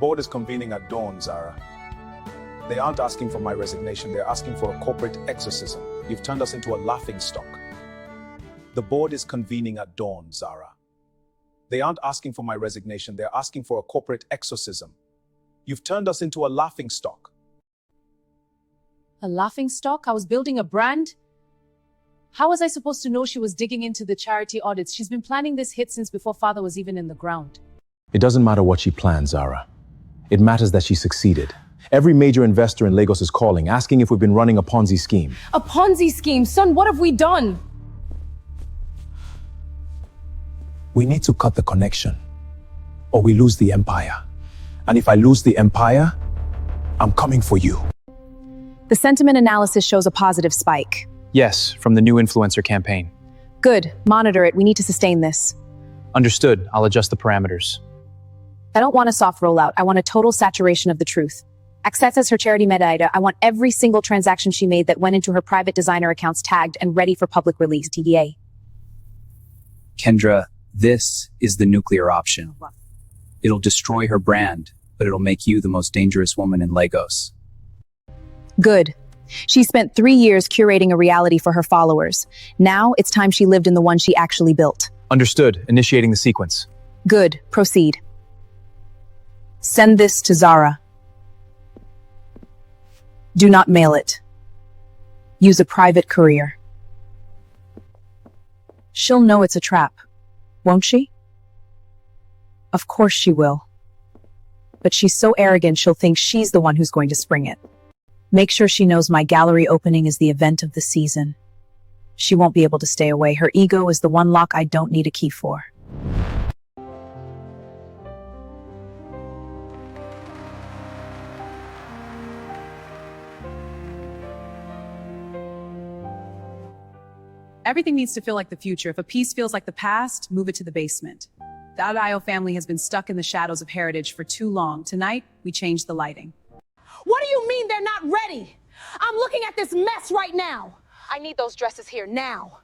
board is convening at dawn, Zara. They aren't asking for my resignation, they're asking for a corporate exorcism. You've turned us into a laughingstock. The board is convening at dawn, Zara. They aren't asking for my resignation, they're asking for a corporate exorcism. You've turned us into a laughingstock. A laughingstock? I was building a brand? How was I supposed to know she was digging into the charity audits? She's been planning this hit since before father was even in the ground. It doesn't matter what she planned, Zara. It matters that she succeeded. Every major investor in Lagos is calling, asking if we've been running a Ponzi scheme. A Ponzi scheme? Son, what have we done? We need to cut the connection, or we lose the empire. And if I lose the empire, I'm coming for you. The sentiment analysis shows a positive spike. Yes, from the new influencer campaign. Good. Monitor it. We need to sustain this. Understood. I'll adjust the parameters. I don't want a soft rollout. I want a total saturation of the truth. Accept as her charity metadata. I want every single transaction she made that went into her private designer accounts tagged and ready for public release, TDA. Kendra, this is the nuclear option. It'll destroy her brand, but it'll make you the most dangerous woman in Lagos. Good. She spent 3 years curating a reality for her followers. Now it's time she lived in the one she actually built. Understood. Initiating the sequence. Good. Proceed. Send this to Zara. Do not mail it. Use a private courier. She'll know it's a trap, won't she? Of course she will. But she's so arrogant she'll think she's the one who's going to spring it. Make sure she knows my gallery opening is the event of the season. She won't be able to stay away. Her ego is the one lock I don't need a key for. Everything needs to feel like the future. If a piece feels like the past, move it to the basement. The Adebayo family has been stuck in the shadows of heritage for too long. Tonight, we changed the lighting. What do you mean they're not ready? I'm looking at this mess right now. I need those dresses here now.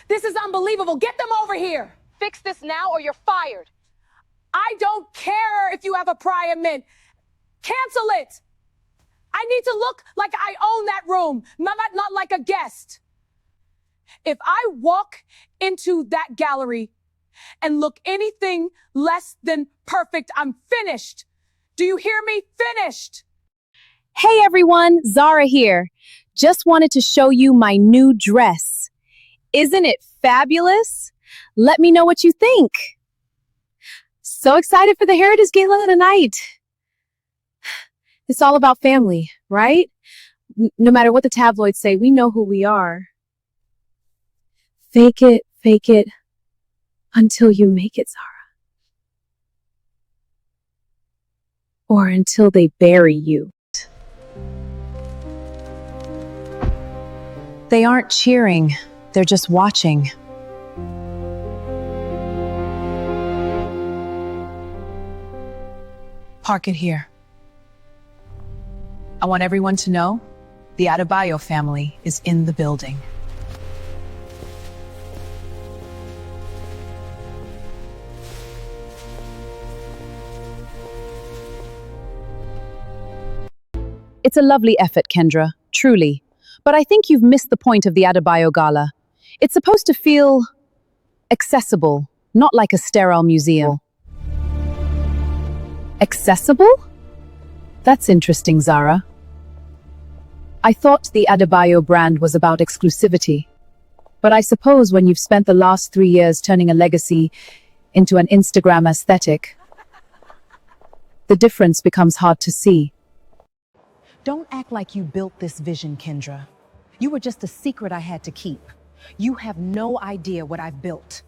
This is unbelievable. Get them over here. Fix this now or you're fired. I don't care if you have a prior mint. Cancel it. I need to look like I own that room, not like a guest. If I walk into that gallery and look anything less than perfect, I'm finished. Do you hear me? Finished. Hey everyone, Zara here. Just wanted to show you my new dress. Isn't it fabulous? Let me know what you think. So excited for the Heritage Gala tonight. It's all about family, right? No matter what the tabloids say, we know who we are. Fake it, until you make it, Zara. Or until they bury you. They aren't cheering, they're just watching. Park it here. I want everyone to know the Adebayo family is in the building. It's a lovely effort, Kendra, truly. But I think you've missed the point of the Adebayo Gala. It's supposed to feel accessible, not like a sterile museum. Accessible? That's interesting, Zara. I thought the Adebayo brand was about exclusivity. But I suppose when you've spent the last 3 years turning a legacy into an Instagram aesthetic, the difference becomes hard to see. Don't act like you built this vision, Kendra. You were just a secret I had to keep. You have no idea what I've built.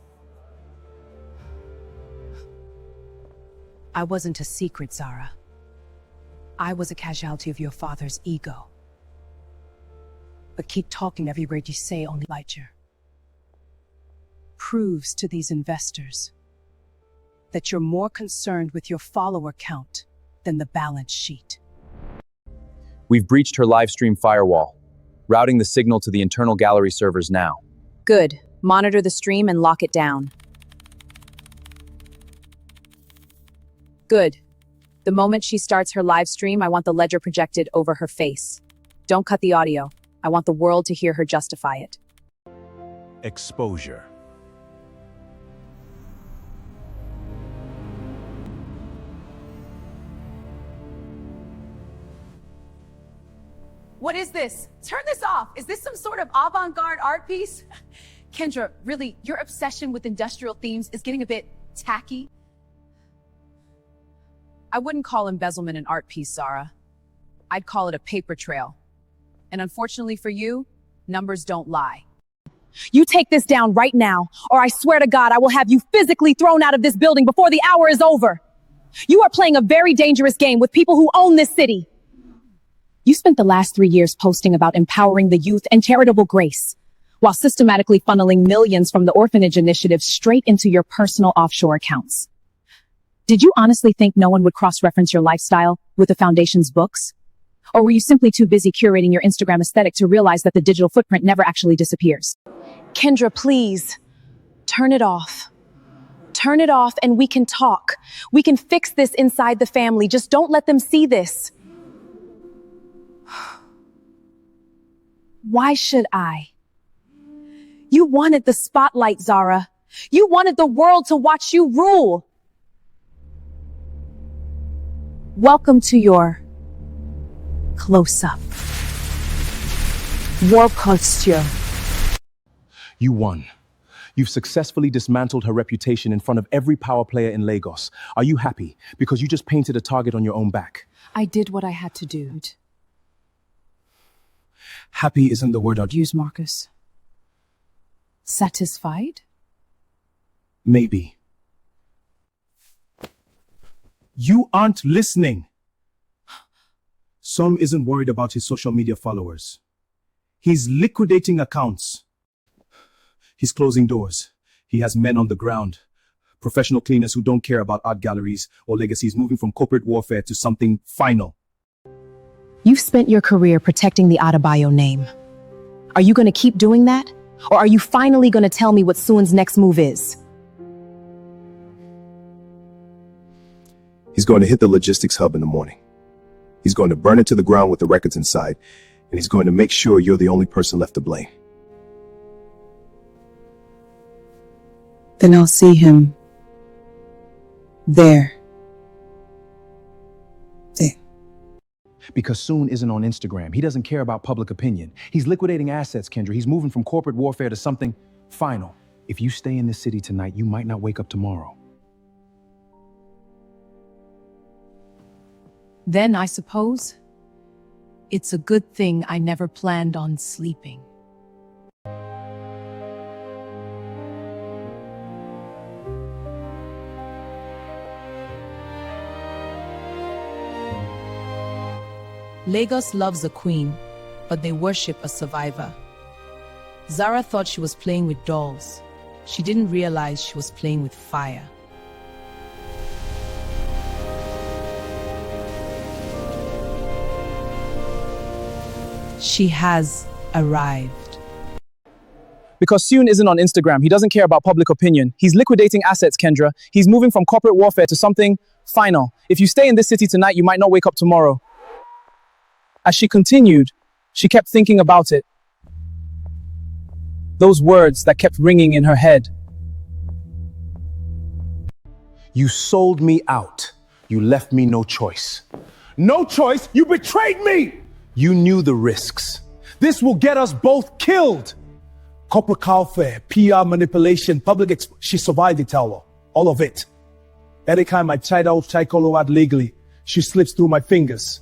I wasn't a secret, Zara. I was a casualty of your father's ego. But keep talking, every word you say only Elijah proves to these investors that you're more concerned with your follower count than the balance sheet. We've breached her live stream firewall, routing the signal to the internal gallery servers now. Good. Monitor the stream and lock it down. Good. The moment she starts her live stream, I want the ledger projected over her face. Don't cut the audio. I want the world to hear her justify it. Exposure. What is this? Turn this off. Is this some sort of avant-garde art piece? Kendra, really, your obsession with industrial themes is getting a bit tacky. I wouldn't call embezzlement an art piece, Zara. I'd call it a paper trail. And unfortunately for you, numbers don't lie. You take this down right now, or I swear to God, I will have you physically thrown out of this building before the hour is over. You are playing a very dangerous game with people who own this city. You spent the last 3 years posting about empowering the youth and charitable grace, while systematically funneling millions from the orphanage initiative straight into your personal offshore accounts. Did you honestly think no one would cross-reference your lifestyle with the Foundation's books? Or were you simply too busy curating your Instagram aesthetic to realize that the digital footprint never actually disappears? Kendra, please, turn it off. Turn it off and we can talk. We can fix this inside the family. Just don't let them see this. Why should I? You wanted the spotlight, Zara. You wanted the world to watch you rule. Welcome to your close-up. War posture. You won. You've successfully dismantled her reputation in front of every power player in Lagos. Are you happy? Because you just painted a target on your own back. I did what I had to do. Happy isn't the word I'd use. Use Marcus. Satisfied? Maybe. You aren't listening. Som isn't worried about his social media followers. He's liquidating accounts. He's closing doors. He has men on the ground. Professional cleaners who don't care about art galleries or legacies, moving from corporate warfare to something final. You've spent your career protecting the Adebayo name. Are you going to keep doing that? Or are you finally going to tell me what Suan's next move is? He's going to hit the logistics hub in the morning. He's going to burn it to the ground with the records inside, and he's going to make sure you're the only person left to blame. Then I'll see him there. Because Soon isn't on Instagram. He doesn't care about public opinion. He's liquidating assets, Kendra. He's moving from corporate warfare to something final. If you stay in this city tonight, you might not wake up tomorrow. Then I suppose it's a good thing I never planned on sleeping. Lagos loves a queen, but they worship a survivor. Zara thought she was playing with dolls. She didn't realize she was playing with fire. She has arrived. Because Soon isn't on Instagram, he doesn't care about public opinion. He's liquidating assets, Kendra. He's moving from corporate warfare to something final. If you stay in this city tonight, you might not wake up tomorrow. As she continued, she kept thinking about it. Those words that kept ringing in her head. You sold me out. You left me no choice. No choice? You betrayed me! You knew the risks. This will get us both killed. Corporate warfare, PR manipulation, she survived it all of it. Every time I tried out out legally, she slips through my fingers.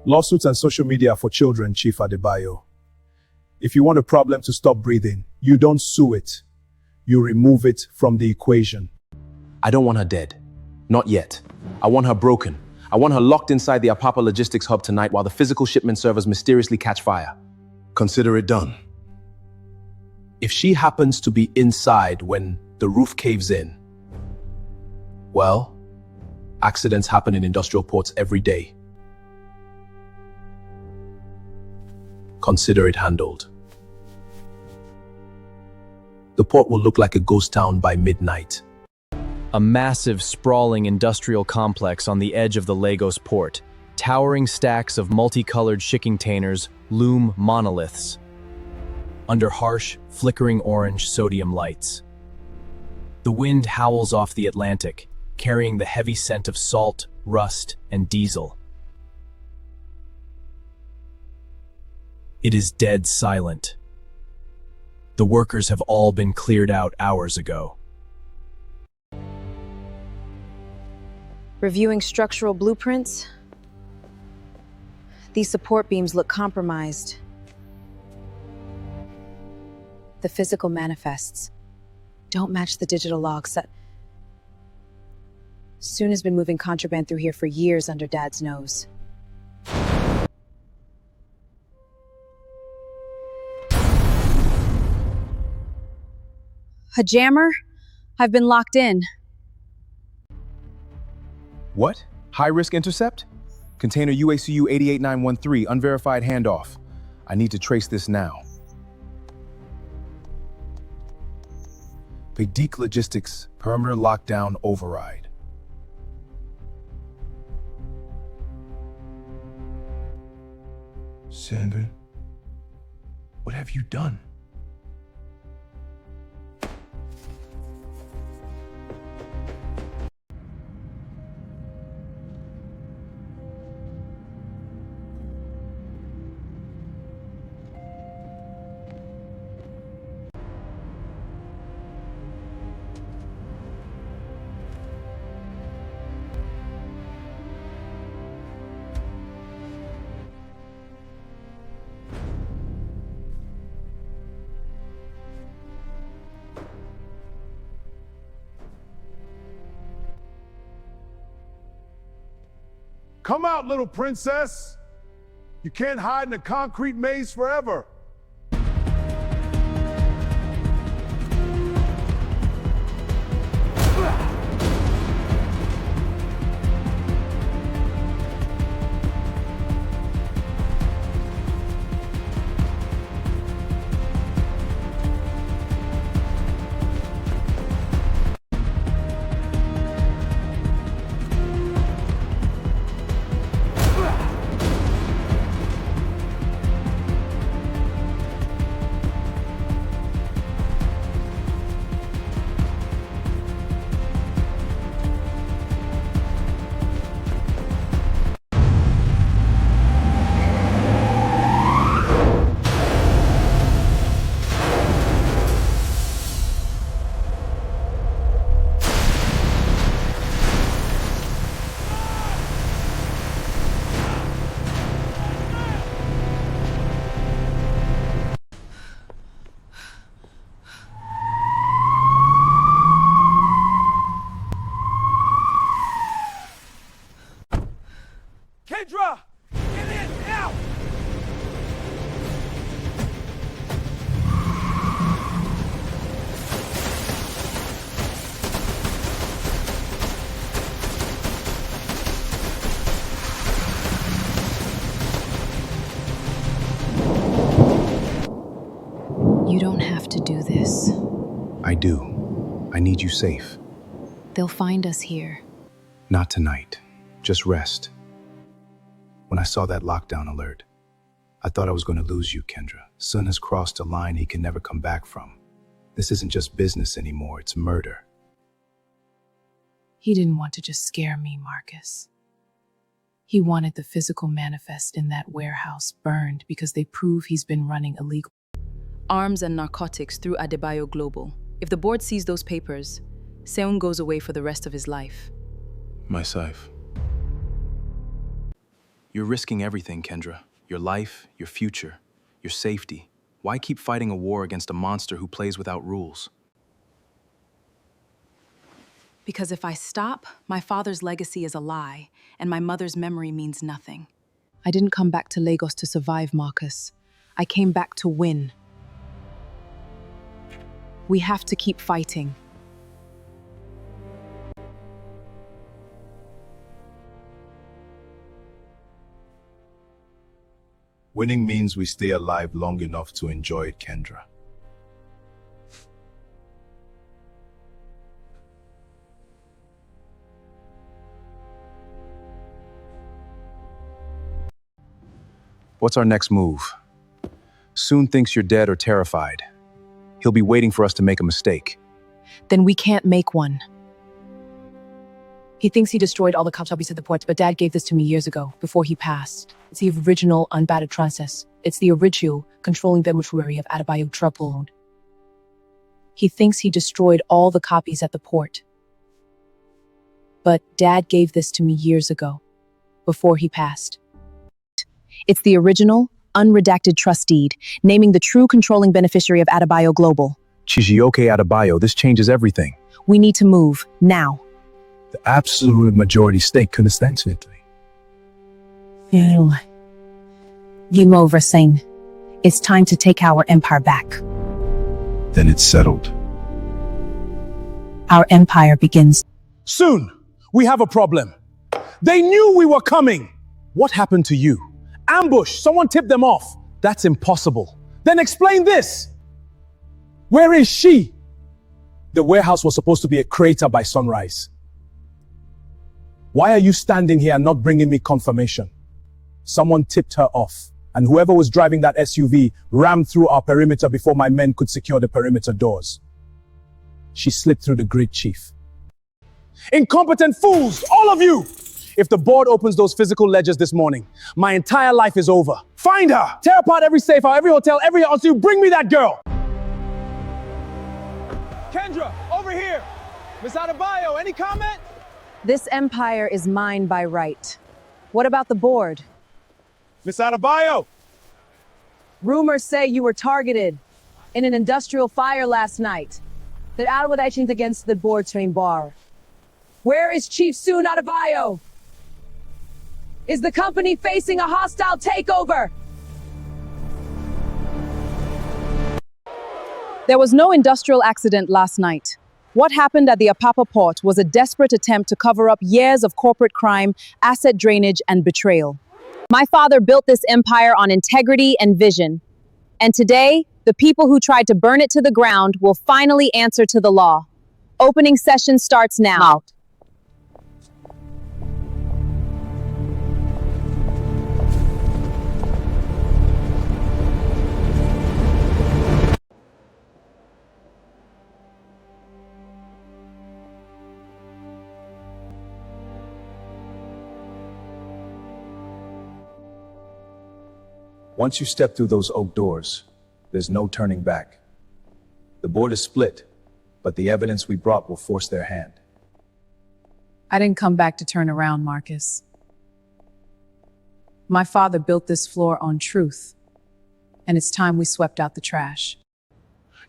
Lawsuits and social media for children, Chief Adebayo. If you want a problem to stop breathing, you don't sue it. You remove it from the equation. I don't want her dead. Not yet. I want her broken. I want her locked inside the Apapa logistics hub tonight while the physical shipment servers mysteriously catch fire. Consider it done. If she happens to be inside when the roof caves in, well, accidents happen in industrial ports every day. Consider it handled. The port will look like a ghost town by midnight. A massive, sprawling industrial complex on the edge of the Lagos port. Towering stacks of multicolored shipping containers loom monoliths under harsh, flickering orange sodium lights. The wind howls off the Atlantic, carrying the heavy scent of salt, rust, and diesel. It is dead silent. The workers have all been cleared out hours ago. Reviewing structural blueprints. These support beams look compromised. The physical manifests don't match the digital logs that Soon has been moving contraband through here for years under Dad's nose. A jammer? I've been locked in. What? High-risk intercept? Container UACU 88913, unverified handoff. I need to trace this now. Paydic Logistics, perimeter lockdown override. Sandra, what have you done? Come out, little princess. You can't hide in a concrete maze forever. Kendra! Get in, now! You don't have to do this. I do. I need you safe. They'll find us here. Not tonight. Just rest. When I saw that lockdown alert, I thought I was going to lose you, Kendra. Sun has crossed a line he can never come back from. This isn't just business anymore, it's murder. He didn't want to just scare me, Marcus. He wanted the physical manifest in that warehouse burned because they prove he's been running illegal arms and narcotics through Adebayo Global. If the board sees those papers, Seun goes away for the rest of his life. My Saif. You're risking everything, Kendra. Your life, your future, your safety. Why keep fighting a war against a monster who plays without rules? Because if I stop, my father's legacy is a lie, and my mother's memory means nothing. I didn't come back to Lagos to survive, Marcus. I came back to win. We have to keep fighting. Winning means we stay alive long enough to enjoy it, Kendra. What's our next move? Soon thinks you're dead or terrified. He'll be waiting for us to make a mistake. Then we can't make one. He thinks he destroyed all the copies at the port, but Dad gave this to me years ago, before he passed. It's the original unbattered process. It's the original controlling beneficiary of Adebayo Trouble. He thinks he destroyed all the copies at the port. But Dad gave this to me years ago, before he passed. It's the original, unredacted trust deed, naming the true controlling beneficiary of Adebayo Global. Chijioke Adebayo, this changes everything. We need to move, now. The absolute majority stake consistently. You over saying, it's time to take our empire back. Then it's settled. Our empire begins. Soon, we have a problem. They knew we were coming. What happened to you? Ambush, someone tipped them off. That's impossible. Then explain this. Where is she? The warehouse was supposed to be a crater by sunrise. Why are you standing here and not bringing me confirmation? Someone tipped her off, and whoever was driving that SUV rammed through our perimeter before my men could secure the perimeter doors. She slipped through the grid, Chief. Incompetent fools, all of you! If the board opens those physical ledgers this morning, my entire life is over. Find her! Tear apart every safe house, every hotel, every house. You bring me that girl! Kendra, over here! Miss Adebayo, any comment? This empire is mine by right. What about the board? Miss Adebayo! Rumors say you were targeted in an industrial fire last night. That allegations against the board train bar. Where is Chief Soon Adebayo? Is the company facing a hostile takeover? There was no industrial accident last night. What happened at the Apapa port was a desperate attempt to cover up years of corporate crime, asset drainage, and betrayal. My father built this empire on integrity and vision. And today, the people who tried to burn it to the ground will finally answer to the law. Opening session starts now. Once you step through those oak doors, there's no turning back. The board is split, but the evidence we brought will force their hand. I didn't come back to turn around, Marcus. My father built this floor on truth, and it's time we swept out the trash.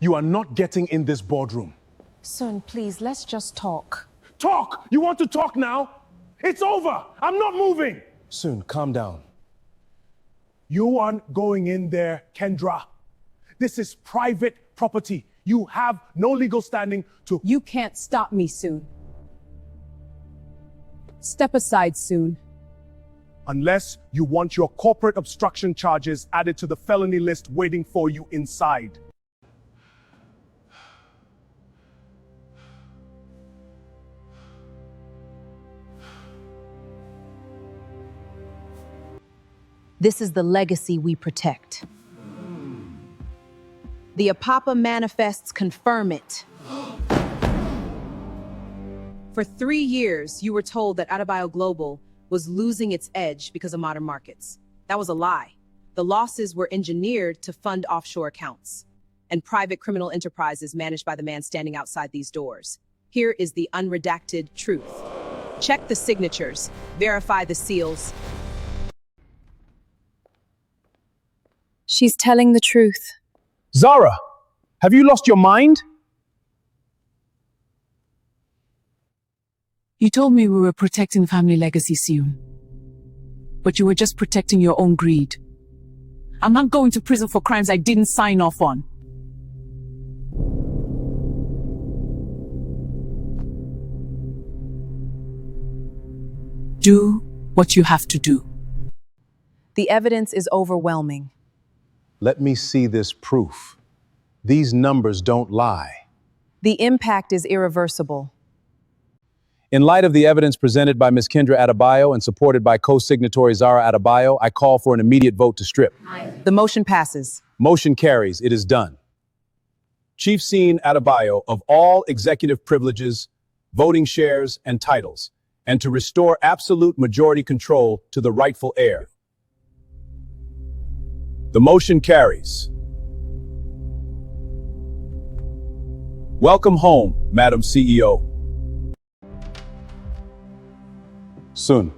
You are not getting in this boardroom. Son, please, let's just talk. Talk! You want to talk now? It's over! I'm not moving! Soon, calm down. You aren't going in there, Kendra. This is private property. You have no legal standing to... You can't stop me, Soon. Step aside, Soon. Unless you want your corporate obstruction charges added to the felony list waiting for you inside. This is the legacy we protect. The Apapa manifests confirm it. For 3 years, you were told that Adebayo Global was losing its edge because of modern markets. That was a lie. The losses were engineered to fund offshore accounts and private criminal enterprises managed by the man standing outside these doors. Here is the unredacted truth. Check the signatures, verify the seals. She's telling the truth. Zara, have you lost your mind? You told me we were protecting the family legacy soon. But you were just protecting your own greed. I'm not going to prison for crimes I didn't sign off on. Do what you have to do. The evidence is overwhelming. Let me see this proof. These numbers don't lie. The impact is irreversible. In light of the evidence presented by Ms. Kendra Adebayo and supported by co-signatory Zara Adebayo, I call for an immediate vote to strip. The motion passes. Motion carries. It is done. Chief Sean Adebayo of all executive privileges, voting shares, and titles, and to restore absolute majority control to the rightful heir. The motion carries. Welcome home, Madam CEO. Soon,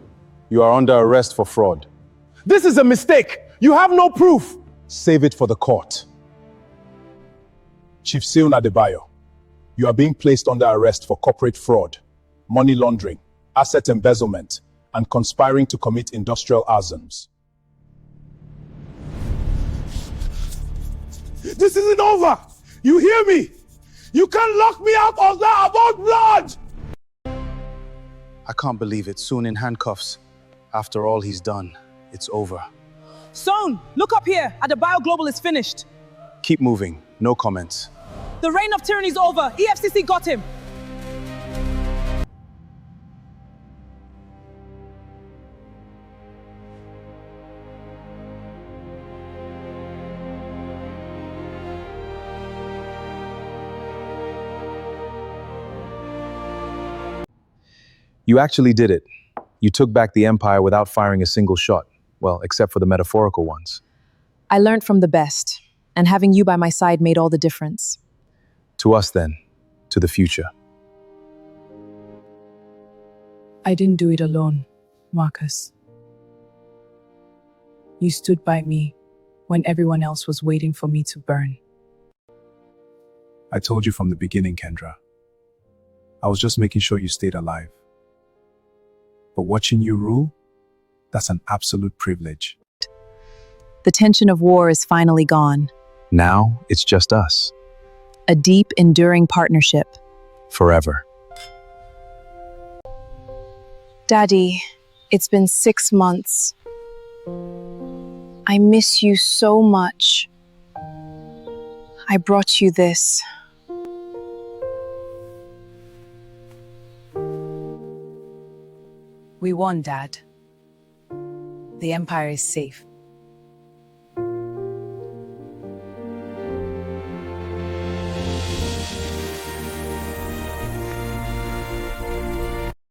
you are under arrest for fraud. This is a mistake. You have no proof. Save it for the court. Chief Sean Adebayo, you are being placed under arrest for corporate fraud, money laundering, asset embezzlement, and conspiring to commit industrial arson. This isn't over. You hear me? You can't lock me out of that about blood. I can't believe it. Soon in handcuffs. After all he's done, it's over. Son, look up here. Adebayo Global is finished. Keep moving. No comments. The reign of tyranny is over. EFCC got him. You actually did it. You took back the empire without firing a single shot. Well, except for the metaphorical ones. I learned from the best, and having you by my side made all the difference. To us then, to the future. I didn't do it alone, Marcus. You stood by me when everyone else was waiting for me to burn. I told you from the beginning, Kendra. I was just making sure you stayed alive. But watching you rule, that's an absolute privilege. The tension of war is finally gone. Now, it's just us. A deep, enduring partnership. Forever. Daddy, it's been 6 months. I miss you so much. I brought you this. We won, Dad. The Empire is safe.